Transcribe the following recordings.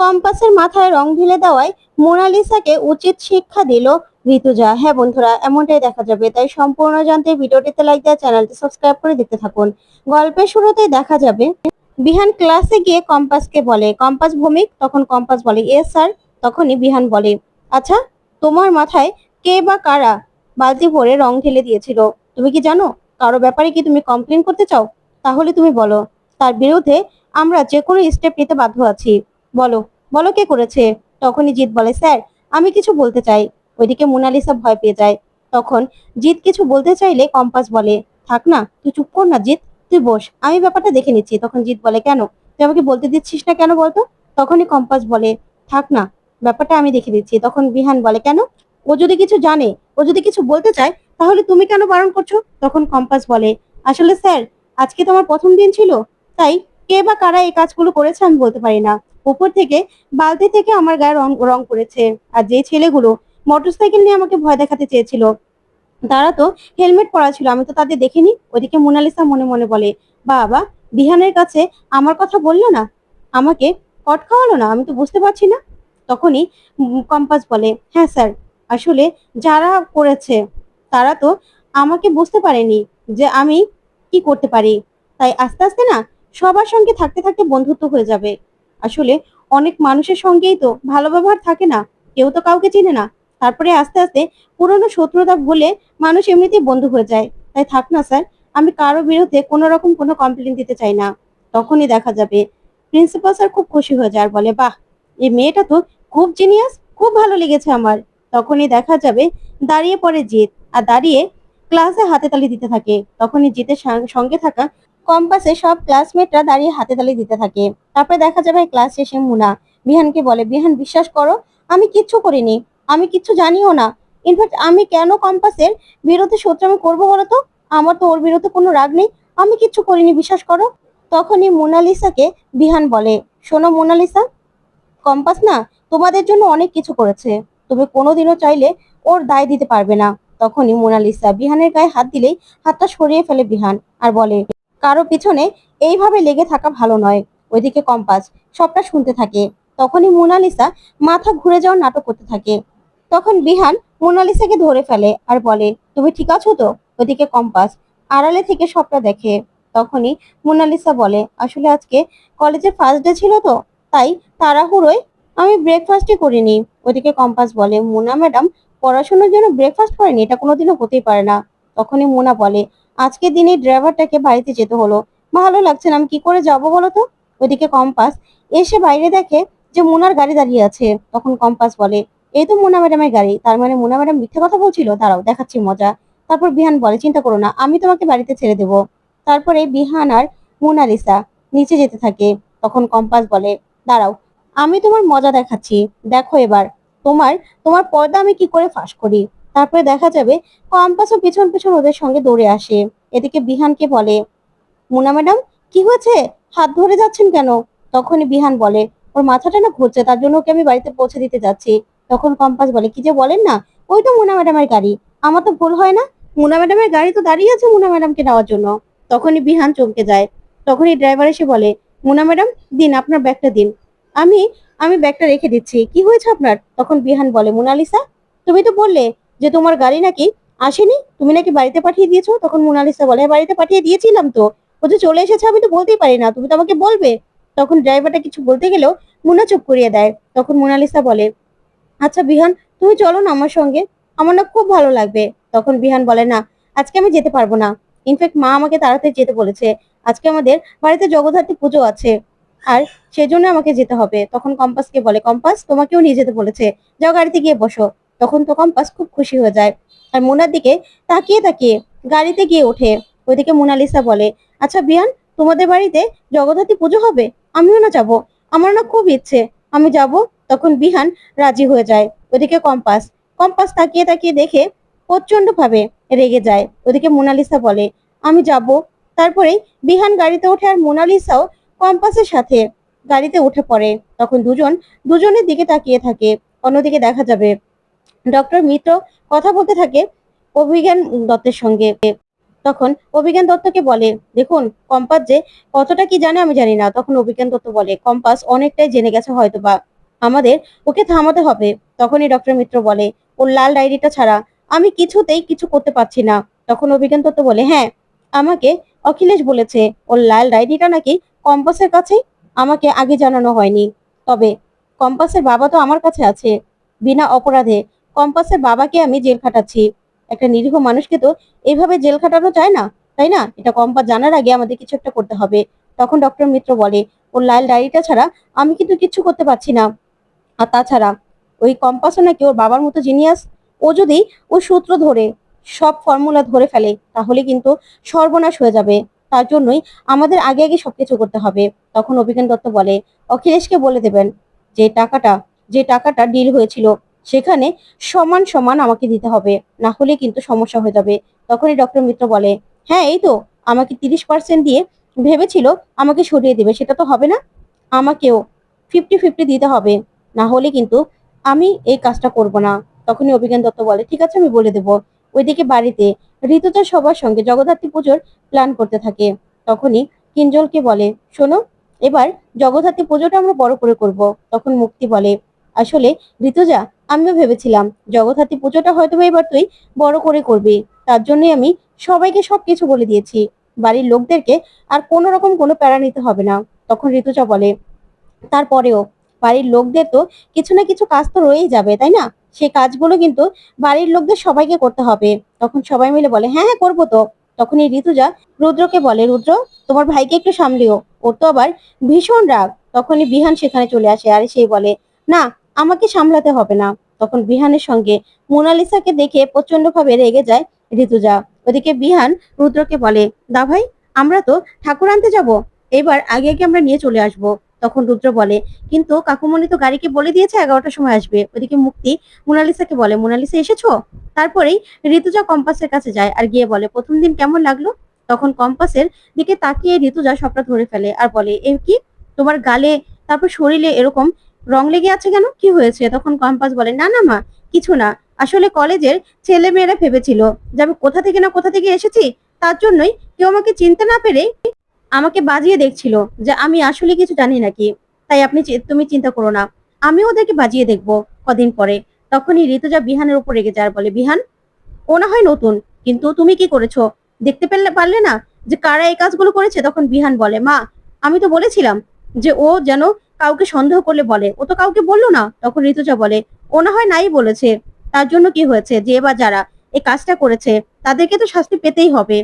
কম্পাসের মাথায় রং ঢেলে দেওয়ায় মোনালিসাকে উচিত শিক্ষা দিল ঋতুজা। হ্যাঁ বন্ধুরা, এমনটাই দেখা যাবে। তাই সম্পূর্ণ জানতে ভিডিওটিতে লাইক দেওয়া, চ্যানেলটি সাবস্ক্রাইব করে দেখতে থাকুন। গল্পের শুরুতেই দেখা যাবে বিহান ক্লাসে গিয়ে কম্পাসকে বলে, কম্পাস ভৌমিক। তখন কম্পাস বলে ইয়েস স্যার। তখনই বিহান বলে, আচ্ছা তোমার মাথায় কে বা কারা বালতি ভরে রং ঢেলে দিয়েছিল তুমি কি জানো? কারো ব্যাপারে কি তুমি কমপ্লেন করতে চাও? তাহলে তুমি বলো, তার বিরুদ্ধে আমরা যে কোনো স্টেপ নিতে বাধ্য আছি। বলো, বলো কে করেছে? তখনই জিৎ বলে, স্যার আমি কিছু বলতে চাই। ওইদিকে মোনালিসা ভয় পেয়ে যায়। তখন জিৎ কিছু বলতে চাইলে কম্পাস বলে, থাক না, তুই চুপ কর না জিৎ, তুই বস, আমি ব্যাপারটা দেখে নিচ্ছি। তখন জিৎ বলে, কেন তুই আমাকে বলতে দিচ্ছিস না কেন বলতো? তখনই কম্পাস বলে, থাক না, ব্যাপারটা আমি দেখে দিচ্ছি। তখন বিহান বলে, কেন? ও যদি কিছু জানে, ও যদি কিছু বলতে চায়, তাহলে তুমি কেন বারণ করছো? তখন কম্পাস বলে, আসলে স্যার আজকে তোমার প্রথম দিন ছিল, তাই কে বা কারা এই কাজগুলো করেছে আমি বলতে পারি না। উপর থেকে বালতি থেকে আমার গায়ে রং রং করেছে। আর যে ছেলেগুলো মোটরসাইকেল নিয়ে আমাকে ভয় দেখাতে চেয়েছিল, তারা তো হেলমেট পরা ছিল, আমি তো তাদের দেখিনি। ওইদিকে মোনালিসা মনে মনে বলে, বাবা, বিহানের কাছে আমার কথা বললো না, আমাকে কট খাওয়ালো না, আমি তো বুঝতে পারছি না। তখনই কম্পাস বলে, হ্যাঁ স্যার, আসলে যারা করেছে তারা তো আমাকে বুঝতে পারেনি যে আমি কি করতে পারি। তাই আস্তে আস্তে না, সবার সঙ্গে থাকতে থাকতে বন্ধুত্ব হয়ে যাবে। আসলে অনেক মানুষের সঙ্গেই তো ভালো ব্যবহার থাকে না, কেউ তো কাউকে চিনে না। তারপরে আস্তে আস্তে পুরনো শত্রুতা ভুলে মানুষ এমনিতেই বন্ধু হয়ে যায়। তাই থাক না স্যার, আমি কারো বিরুদ্ধে কোনো রকম কোনো কমপ্লেন দিতে চাই না। তখনই দেখা যাবে প্রিন্সিপাল স্যার খুব খুশি হয়ে যায় আর বলে, বাহ, এই মেয়েটা তো খুব জিনিয়াস, খুব ভালো লেগেছে আমার। তখনই দেখা যাবে দাঁড়িয়ে পড়ে জিৎ, আর দাঁড়িয়ে ক্লাসে হাতে তালি দিতে থাকে। তখনই জিতের সঙ্গে থাকা কম্পাসে সব ক্লাসমেটরা দাঁড়িয়ে হাতে তালি দিতে থাকে। তারপরে দেখা যাবে ক্লাস শেষে মুনা বিহানকে বলে, বিহান বিশ্বাস করো, আমি কিচ্ছু করিনি, আমি কিচ্ছু জানিও না। ইনফ্যাক্ট আমি কেন কম্পাসের বিরুদ্ধে শত্রুমি করবো বলতো? আমার তো ওর বিরুদ্ধে কোনো রাগ নেই, আমি কিচ্ছু করিনি, বিশ্বাস করো। তখনই মোনালিসাকে বিহান বলে, শোনো মোনালিসা, কম্পাস না তোমাদের জন্য অনেক কিছু করেছে, তুমি কোনোদিনও চাইলে ওর দায় দিতে পারবে না। তখনই মোনালিসা বিহানের গায়ে হাত দিলেই হাতটা সরিয়ে ফেলে বিহান আর বলে, কারো পিছনে এইভাবে লেগে থাকা ভালো নয়। ওইদিকে কম্পাস সবটা শুনতে থাকে। তখনই মোনালিসা মাথা ঘুরে যাওয়ার নাটক করতে থাকে। তখন বিহান মোনালিসাকে ধরে ফেলে আর বলে, তুমি ঠিক আছো তো? ওইদিকে কম্পাস আড়ালে থেকে সবটা দেখে। তখনই মোনালিসা বলে, আসলে আজকে কলেজে ফার্স্ট ডে ছিল তো, তাই তাড়াহুড়োয় আমি ব্রেকফাস্টই করিনি। ওইদিকে কম্পাস বলে, মোনা ম্যাডাম পড়াশোনার জন্য ব্রেকফাস্ট করেনি, এটা কোনোদিনও হতেই পারে না। তখনই মোনা বলে, আজকের দিনে ড্রাইভারটাকে বাড়িতে যেতে হলো, ভালো লাগছে না, আমি কি করে যাবো বলো তো? ওইদিকে কম্পাস এসে বাইরে দেখে যে মোনার গাড়ি দাঁড়িয়ে আছে। তখন কম্পাস বলে, এই তো মোনা ম্যাডামের গাড়ি, তার মানে মোনা ম্যাডাম মিথ্যে কথা বলছিল, দাঁড়াও দেখাচ্ছি মজা। তারপর বিহান বলে, চিন্তা করো না, আমি তোমাকে বাড়িতে ছেড়ে দেবো। তারপরে বিহান আর মোনালিসা নিচে যেতে থাকে। তখন কম্পাস বলে, দাঁড়াও, আমি তোমার মজা দেখাচ্ছি, দেখো এবার তোমার তোমার পর্দা আমি কি করে ফাঁস করি। তারপরে দেখা যাবে কম্পাসও পিছন পিছন ওদের সঙ্গে দৌড়ে আসে। এদিকে বিহানকে বলে, মুনা ম্যাডাম কি হয়েছে, হাত ধরে যাচ্ছেন কেন? তখনই বিহান বলে, ওর মাথাটা না ঘুরছে, তার জন্য ওকে আমি বাড়িতে পৌঁছে দিতে যাচ্ছি। তখন কম্পাস বলে, কি যে বলেন না, ওই তো মুনা ম্যাডামের গাড়ি, আমার তো ভুল হয় না? মুনা ম্যাডামের গাড়ি তো দাঁড়িয়ে আছে মুনা ম্যাডামকে নেওয়ার জন্য। তখনই বিহান চমকে যায়। তখনই ড্রাইভার এসে বলে, মুনা ম্যাডাম দিন আপনার ব্যাগটা দিন। আমি আমি ব্যাগটা রেখে দিচ্ছি, কি হয়েছে আপনার? তখন বিহান বলে, মোনালিসা তুমি তো বললে যে তোমার গাড়ি নাকি আসেনি, তুমি নাকি বাড়িতে পাঠিয়ে দিয়েছো। তখন মোনালিসা বলে, "হ্যাঁ, বাড়িতে পাঠিয়ে দিয়েছিলাম তো, ও যে চলে এসেছে আমি তো বলতেই পারি না, তুমি তো আমাকে বলবে।" তখন ড্রাইভারটা কিছু বলতে গেলেও মুনা চুপ করিয়ে দেয়। তখন মোনালিসা বলে, আচ্ছা বিহান, তুমি চলো না আমার সঙ্গে, আমার না খুব ভালো লাগবে। তখন বিহান বলে, না, আজকে আমি যেতে পারবো না। ইনফ্যাক্ট মা আমাকে তাড়াতাড়ি যেতে বলেছে, আজকে আমাদের বাড়িতে জগদ্ধাত্রী পুজো আছে, আর সেজন্য আমাকে যেতে হবে। তখন কম্পাসকে বলে, কম্পাস তোমাকেও নিয়ে যেতে বলেছে, যাও গাড়িতে গিয়ে বসো। তখন তো কম্পাস খুব খুশি হয়ে যায় আর মোনার দিকে তাকিয়ে তাকিয়ে গাড়িতে গিয়ে ওঠে। ওইদিকে মোনালিসা বলে, আচ্ছা বিহান, তোমাদের বাড়িতে জগদ্ধাত্রী পুজো হবে, আমিও না যাবো, আমার না খুব ইচ্ছে, আমি যাব। তখন বিহান রাজি হয়ে যায়। ওদিকে কম্পাস কম্পাস তাকিয়ে তাকিয়ে দেখে প্রচন্ড ভাবে রেগে যায়। ওদিকে মোনালিসা বলে, আমি যাব। তারপরেই বিহান গাড়িতে ওঠে আর মোনালিসাও কম্পাসের সাথে গাড়িতে উঠে পড়ে। তখন দুজনের দিকে তাকিয়ে থাকে। অন্যদিকে দেখা যাবে ডক্টর মিত্র কথা বলতে থাকে অভিজ্ঞান দত্তের সঙ্গে। তখন অভিজ্ঞান দত্তকে বলে, দেখুন কম্পাস যে কতটা কি জানে আমি জানি না। তখন অভিজ্ঞান দত্ত বলে, কম্পাস অনেকটাই জেনে গেছে হয়তোবা, আমাদের ওকে থামাতে হবে। তখনই ডক্টর মিত্র বলে, ওর লাল ডায়েরিটা ছাড়া আমি কিছুতেই কিছু করতে পারছি না। তখন অভিজ্ঞান দত্ত বলে, হ্যাঁ, আমাকে অখিলেশ বলেছে ওর লাল ডায়েরিটা নাকি কম্পাসের কাছে, আমাকে আগে জানানো হয়নি। তবে কম্পাসের বাবা তো আমার কাছে আছে, বিনা অপরাধে কম্পাসের বাবাকে আমি জেল খাটাচ্ছি। একটা নিরীহ মানুষকে তো এইভাবে জেল খাটানো যায় না, তাই না? এটা কম্পাস জানার আগে আমাদের কিছু একটা করতে হবে। তখন ডক্টর মিত্র বলে, ওর লাল ডায়েরিটা ছাড়া আমি কিন্তু কিচ্ছু করতে পারছি না। আর তাছাড়া ওই কম্পাসও নাকি ওর বাবার মতো জিনিয়াস। ও যদি ওই সূত্র ধরে সব ফর্মুলা ধরে ফেলে তাহলে কিন্তু সর্বনাশ হয়ে যাবে। তার জন্যই আমাদের আগে আগে সবকিছু করতে হবে। তখন অভিজ্ঞান দত্ত বলে, অখিলেশকে বলে দেবেন যে টাকাটা ডিল হয়েছিল সেখানে সমান সমান আমাকে দিতে হবে, না হলে কিন্তু সমস্যা হয়ে যাবে। তখনই ডক্টর মিত্র বলে, হ্যাঁ এই তো, আমাকে 30% দিয়ে ভেবেছিল আমাকে সরিয়ে দেবে, সেটা তো হবে না, আমাকেও 50-50 দিতে হবে, না হলে কিন্তু আমি এই কাজটা করব না। তখনই অভিজ্ঞান দত্ত বলে, ঠিক আছে, আমি বলে দেব। ওইদিকে বাড়িতে ঋতুজা সবার সঙ্গে জগদ্ধাত্রী পুজোর প্ল্যান করতে থাকে। তখনই কিঞ্জলকে বলে, শোনো, এবার জগদ্ধাত্রী পুজোটা আমরা বড় করে করব। তখন মুক্তি বলে, আসলে ঋতুজা, আমিও ভেবেছিলাম জগদ্ধাত্রী পুজোটা হয়তো এবার তুই বড় করে করবি, তার জন্যই আমি সবাইকে সবকিছু বলে দিয়েছি, বাড়ির লোকদেরকে আর কোনো রকম কোনো প্যারা নিতে হবে না। তখন ঋতুজা বলে, তারপরেও বাড়ির লোকদের তো কিছু না কিছু কাজ তো রয়েই যাবে, তাই না? সেই কাজগুলো কিন্তু বাড়ির লোকদের সবাইকে করতে হবে। তখন সবাই মিলে বলে, হ্যাঁ হ্যাঁ, করবো তো। তখনই ঋতুজা রুদ্রকে বলে, রুদ্র, তোমার ভাইকে একটু সামলিও, ওর তো আবার ভীষণ রাগ। তখনই বিহান সেখানে চলে আসে, আর সেই বলে, না, আমাকে সামলাতে হবে না। তখন বিহানের সঙ্গে মোনালিসাকে দেখে প্রচন্ড ভাবে রেগে যায় ঋতুজা। ওদিকে বিহান রুদ্রকে বলে, দা ভাই, আমরা তো ঠাকুর আনতে যাব, এবার আগে আগে আমরা নিয়ে চলে আসবো। তখন রুদ্র বলে, কিন্তু কাকুমণি তো গাড়িকে বলে দিয়েছে 11টার সময় আসবে। ওদিকে মুক্তি মোনালিসাকে বলে, মোনালিসা এসেছো? তারপরেই ঋতুজা কম্পাসের কাছে যায় আর গিয়ে বলে, প্রথম দিন কেমন লাগলো? তখন কম্পাসের দিকে তাকিয়ে ঋতুজা সবটা ধরে ফেলে আর বলে, এ কি, তোমার গালে তারপর শরীরে এরকম রং লেগে আছে কেন, কি হয়েছে? তখন কম্পাস বলে, না না মা, কিছু না, আসলে কলেজের ছেলে মেয়েরা ভেবেছিল যে আমি কোথা থেকে না কোথা থেকে এসেছি, তার জন্যই কেউ আমাকে চিনতে না পেরে আমাকে বাজিয়ে দেখছিল যে আমি আসলে কিছু জানি নাকি। তাই তুমি চিন্তা করো না, আমিও ওদেরকে বাজিয়ে দেখবো কদিন পরে। তখনই ঋতুজা বিহানের উপর রেগে যায় আর বলে, বিহান, ও না হয় নতুন, কিন্তু তুমি কি করেছো দেখতে পারলে না যে কারা এই কাজগুলো করেছে? তখন বিহান বলে, মা, আমি তো বলেছিলাম যে ও যেন কাউকে সন্দেহ করলে বলে, ও তো কাউকে বললো না। তখন ঋতুজা বলে, ও না হয় নাই বলেছে, তার জন্য কি হয়েছে, যে বা যারা এই কাজটা করেছে তাদেরকে তো শাস্তি পেতেই হবে।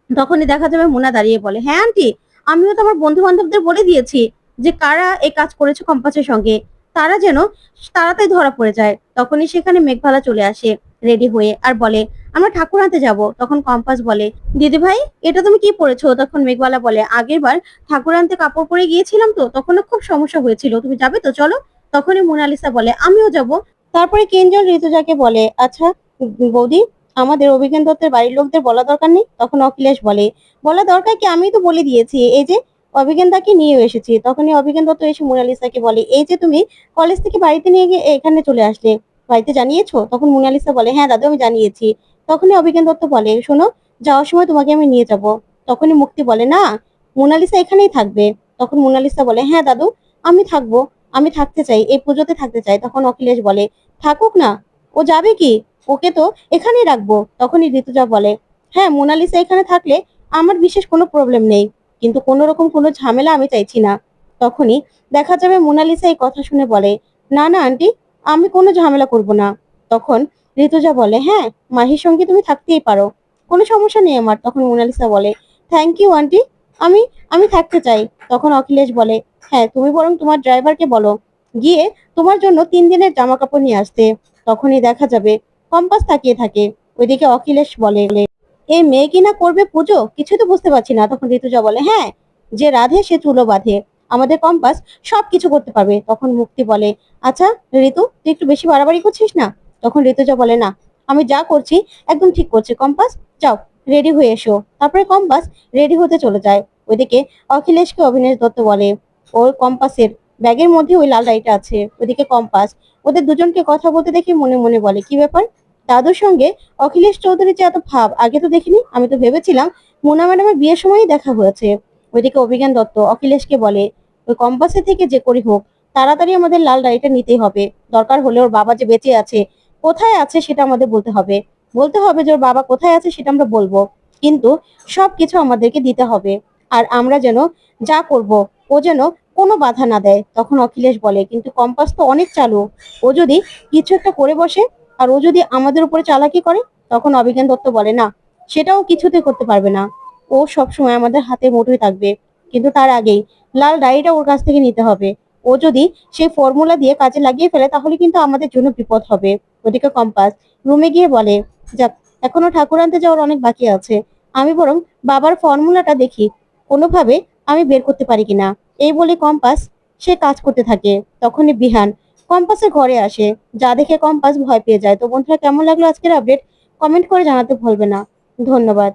তখনই দেখা যাবে মুনা দাঁড়িয়ে বলে, হ্যাঁ আন্টি, আমিও তো আমার বন্ধু বান্ধবদের বলে দিয়েছি যে কারা এই কাজ করেছে কম্পাসের সঙ্গে, তারা যেন তাড়াতাড়ি ধরা পড়ে যায়। তখনই সেখানে মেঘবালা চলে আসে রেডি হয়ে আর বলে, আমরা ঠাকুর আনতে যাব। তখন কম্পাস বলে, দিদি ভাই, এটা তুমি কি পরেছো? তখন মেঘবালা বলে, আগের বার ঠাকুর আনতে কাপড় পরে গিয়েছিলাম তো, তখন খুব সমস্যা হয়েছিল, তুমি যাবে তো, চলো। তখনই মোনালিসা বলে, আমিও যাব। তারপরে কিঞ্জল ঋতুজাকে বলে, আচ্ছা বৌদি, আমাদের অভিজ্ঞান দত্তের বাড়ির লোকদের বলা দরকার নেই? তখন অখিলেশ বলে, বলা দরকার কি, আমি তো বলে দিয়েছি, এই যে অভিজ্ঞান দাকে নিয়ে এসেছি। তখনই অভিজ্ঞান দত্ত এসে মোনালিসাকে বলে, এই যে তুমি কলেজ থেকে বাড়িতে নিয়ে গিয়ে এখানে চলে আসলে, বাড়িতে জানিয়েছো? তখন মোনালিসা বলে, হ্যাঁ দাদু, আমি জানিয়েছি। তখনই অভিজ্ঞান দত্ত বলে, শোনো, যাওয়ার সময় তোমাকে আমি নিয়ে যাব। তখনই মুক্তি বলে, না, মোনালিসা এখানেই থাকবে। তখন মোনালিসা বলে, হ্যাঁ দাদু, আমি থাকবো, আমি থাকতে চাই, এই পুজোতে থাকতে চাই। তখন অখিলেশ বলে, থাকুক না, ও যাবে কি, ওকে তো এখানেই রাখবো। তখনই ঋতুজা বলে, হ্যাঁ, মোনালিসা এখানে থাকলে আমার বিশেষ কোনো প্রবলেম নেই, কিন্তু কোনো রকম কোনো ঝামেলা আমি চাইছি না। তখনই দেখা যাবে মোনালিসা এই কথা শুনে বলে, না না আন্টি, আমি কোনো ঝামেলা করব না। তখন ঋতুজা বলে, হ্যাঁ, মাহির সঙ্গে তুমি থাকতেই পারো, কোনো সমস্যা নেই আমার। তখন মোনালিসা বলে, থ্যাংক ইউ আন্টি, আমি আমি থাকতে চাই। তখন অখিলেশ বলে, হ্যাঁ, তুমি বরং তোমার ড্রাইভারকে বলো গিয়ে তোমার জন্য 3 দিনের জামা কাপড় নিয়ে আসতে। তখনই দেখা যাবে কম্পাস তাকিয়ে থাকে। ওইদিকে অখিলেশ বলে, এই মেয়ে কিনা করবে পুজো, কিছু তো বুঝতে পারছি না। তখন ঋতুজা বলে, হ্যাঁ, যে রাধে সে চুলো বাঁধে, আমাদের কম্পাস সবকিছু করতে পারবে। তখন মুক্তি বলে, আচ্ছা ঋতু, তুই একটু বেশি বাড়াবাড়ি করছিস না? তখন ঋতুজা বলে, না, আমি যা করছি একদম ঠিক করছি। কম্পাস, যাও, রেডি হয়ে এসো। তারপরে কম্পাস রেডি হতে চলে যায়। ওইদিকে অখিলেশকে অভিনেশ দত্ত বলে, ওর কম্পাসের ব্যাগের মধ্যে ওই লাল ডাইটা আছে। ওইদিকে কম্পাস ওদের দুজনকে কথা বলতে দেখে মনে মনে বলে, কি ব্যাপার, দাদুর সঙ্গে অখিলেশ চৌধুরী যে এত ভাব, আগে তো দেখিনি, আমি তো ভেবেছিলাম মোনা ম্যাডামের বিয়ের সময়ই দেখা হয়েছে। ওইদিকে অভিজ্ঞান দত্ত অখিলেশকে বলে, ওই কম্পাসের থেকে যে করি হোক তাড়াতাড়ি আমাদের লাল ডায়েরিটা নিতেই হবে। দরকার হলে ওর বাবা যে বেঁচে আছে, কোথায় আছে সেটা আমাদের বলতে হবে। বলতে হবে যে ওর বাবা কোথায় আছে সেটা আমরা বলবো, কিন্তু সবকিছু আমাদেরকে দিতে হবে। আর আমরা যেন যা করব ও যেন কোনো বাধা না দেয়। তখন অখিলেশ বলে, কিন্তু কম্পাস তো অনেক চালু, ও যদি কিছু একটা করে বসে আর ও যদি আমাদের উপরে চালাকি করে। তখন অভিজ্ঞান দত্ত বলে, না, সেটাও কিছুতে করতে পারবে না, ও সবসময় আমাদের হাতে মুঠোয় থাকবে। কিন্তু তার আগেই লাল ডায়েরিটা ওর কাছ থেকে নিতে হবে। ও যদি সেই ফর্মুলা দিয়ে কাজে লাগিয়ে ফেলে তাহলে কিন্তু আমাদের জন্য বিপদ হবে। ওদিকে কম্পাস রুমে গিয়ে বলে, যাক, এখনো ঠাকুর আনতে যাওয়ার অনেক বাকি আছে, আমি বরং বাবার ফর্মুলাটা দেখি কোনোভাবে আমি বের করতে পারি কিনা। এই বলে কম্পাস সে কাজ করতে থাকে। তখনই বিহান কম্পাসের ঘরে আসে, যা দেখে কম্পাস ভয় পেয়ে যায়। তো বন্ধুরা, কেমন লাগলো আজকের আপডেট? কমেন্ট করে জানাতে ভুলবে না। ধন্যবাদ।